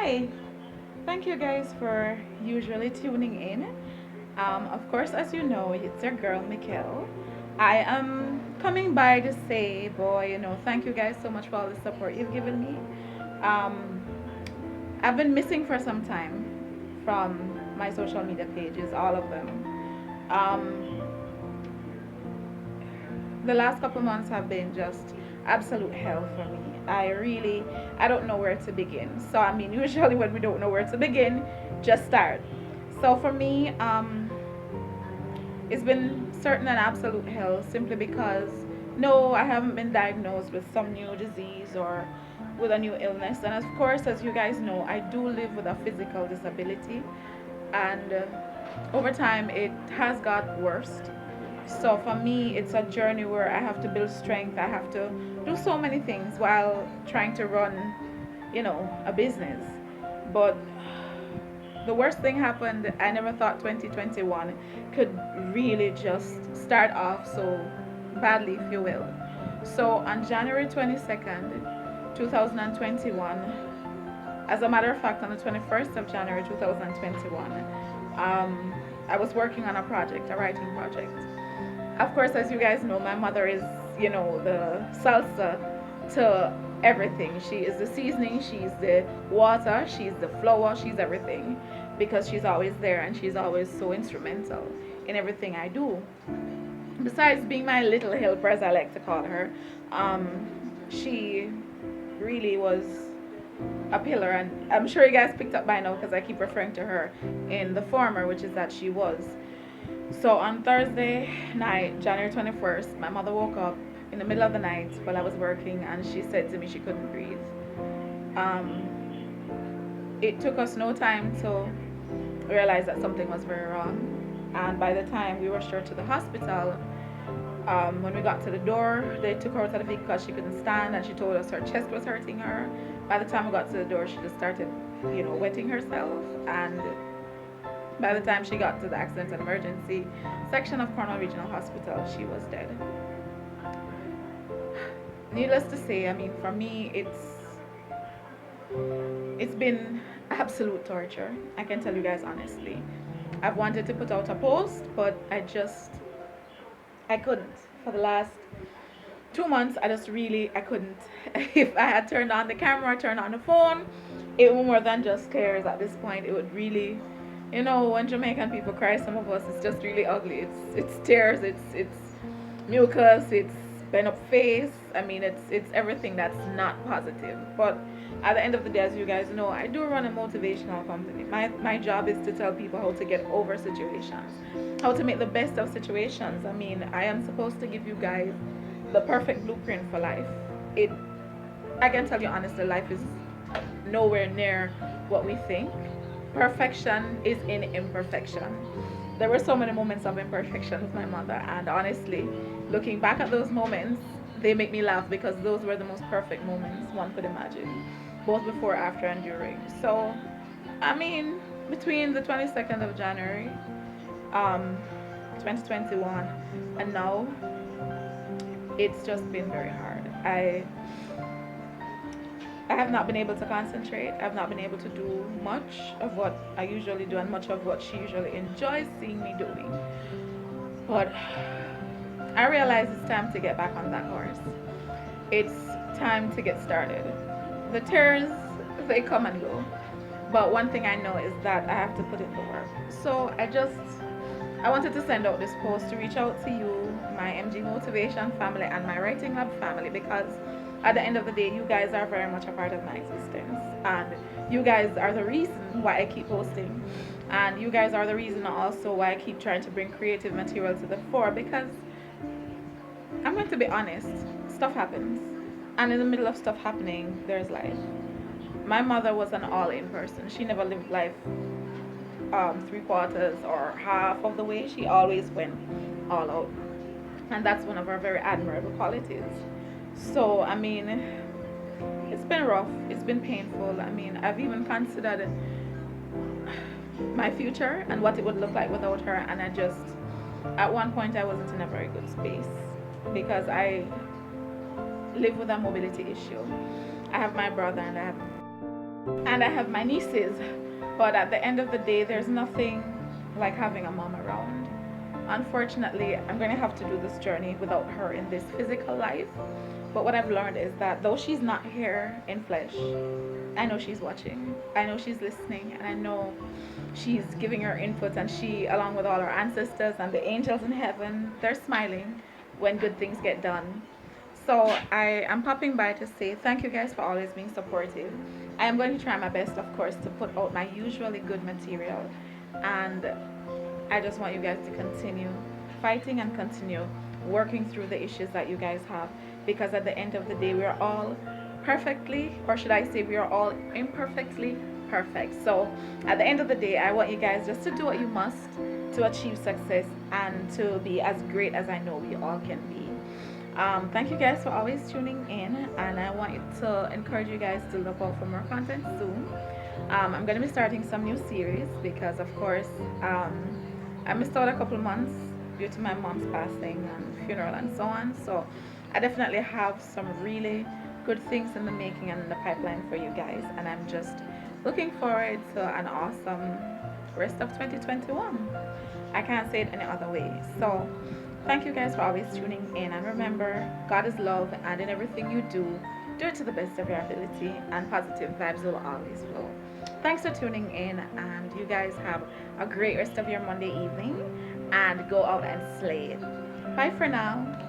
Hi, thank you guys for usually tuning in. Of course, as you know, it's your girl, Mikkel. I am coming by to say, boy, thank you guys so much for all the support you've given me. Um, I've been missing for some time from my social media pages, all of them. Um, the last couple months have been just absolute hell for me. I don't know where to begin. So I mean, usually when we don't know where to begin, just start. So for me, it's been certain and absolute hell simply because no, I haven't been diagnosed with some new disease or with a new illness. And of course, as you guys know, I do live with a physical disability, and over time it has got worse. So for me, it's a journey where I have to build strength. I have to do so many things while trying to run, a business. But the worst thing happened. I never thought 2021 could really just start off so badly, if you will. So on January 22nd, 2021, as a matter of fact, on the 21st of January 2021, I was working on a project, a writing project. Of course, as you guys know, my mother is, the salsa to everything. She is the seasoning, she's the water, she's the flour, she's everything because she's always there and she's always so instrumental in everything I do. Besides being my little helper, as I like to call her, she really was a pillar, and I'm sure you guys picked up by now because I keep referring to her in the former, which is that she was. So on Thursday night, January 21st, my mother woke up in the middle of the night while I was working and she said to me she couldn't breathe. It took us no time to realize that something was very wrong. And by the time we rushed her to the hospital, when we got to the door, they took her out of the vehicle because she couldn't stand and she told us her chest was hurting her. By the time we got to the door, she just started, wetting herself. And by the time she got to the accident and emergency section of Cornwall Regional Hospital, she was dead. Needless to say, I mean, for me, it's been absolute torture. I can tell you guys honestly. I've wanted to put out a post, but I couldn't. For the last 2 months, I couldn't. If I had turned on the camera, turned on the phone, it was more than just tears at this point. It would really, when Jamaican people cry, some of us, it's just really ugly. It's tears, it's mucus, it's bent up face. I mean, it's everything that's not positive. But at the end of the day, as you guys know, I do run a motivational company. My job is to tell people how to get over situations, how to make the best of situations. I mean, I am supposed to give you guys the perfect blueprint for life. It I can tell you honestly, life is nowhere near what we think. Perfection is in imperfection. There were so many moments of imperfection with my mother, and honestly, looking back at those moments, they make me laugh because those were the most perfect moments one could imagine, both before, after, and during. So, I mean, between the 22nd of January, um, 2021, and now, it's just been very hard. I have not been able to concentrate. I've not been able to do much of what I usually do and much of what she usually enjoys seeing me doing. But I realize it's time to get back on that horse. It's time to get started. The tears, they come and go. But one thing I know is that I have to put in the work. So I wanted to send out this post to reach out to you, my MG Motivation family and my Writing Lab family, because at the end of the day, you guys are very much a part of my existence. And you guys are the reason why I keep posting. And you guys are the reason also why I keep trying to bring creative material to the fore, because I'm going to be honest, stuff happens. And in the middle of stuff happening, there's life. My mother was an all in person. She never lived life three quarters or half of the way. She always went all out. And that's one of her very admirable qualities. So, I mean, it's been rough, it's been painful. I mean, I've even considered my future and what it would look like without her, and at one point, I wasn't in a very good space because I live with a mobility issue. I have my brother and I have and I have my nieces. But at the end of the day, there's nothing like having a mom around. Unfortunately, I'm going to have to do this journey without her in this physical life. But what I've learned is that though she's not here in flesh, I know she's watching. I know she's listening, and I know she's giving her input. And she, along with all her ancestors and the angels in heaven, they're smiling when good things get done. So I am popping by to say thank you guys for always being supportive. I am going to try my best, of course, to put out my usually good material, and I just want you guys to continue fighting and continue working through the issues that you guys have, because at the end of the day, we are all perfectly, or should I say, we are all imperfectly perfect. So at the end of the day, I want you guys just to do what you must to achieve success and to be as great as I know we all can be. Thank you guys for always tuning in, and I want to encourage you guys to look out for more content soon. I'm going to be starting some new series because, of course, I missed out a couple months due to my mom's passing and funeral and so on. So I definitely have some really good things in the making and in the pipeline for you guys, and I'm just looking forward to an awesome rest of 2021. I can't say it any other way. So thank you guys for always tuning in, and remember, God is love, and in everything you do, do it to the best of your ability, and positive vibes will always flow. Thanks for tuning in, and you guys have a great rest of your Monday evening, and go out and slay it. Bye for now.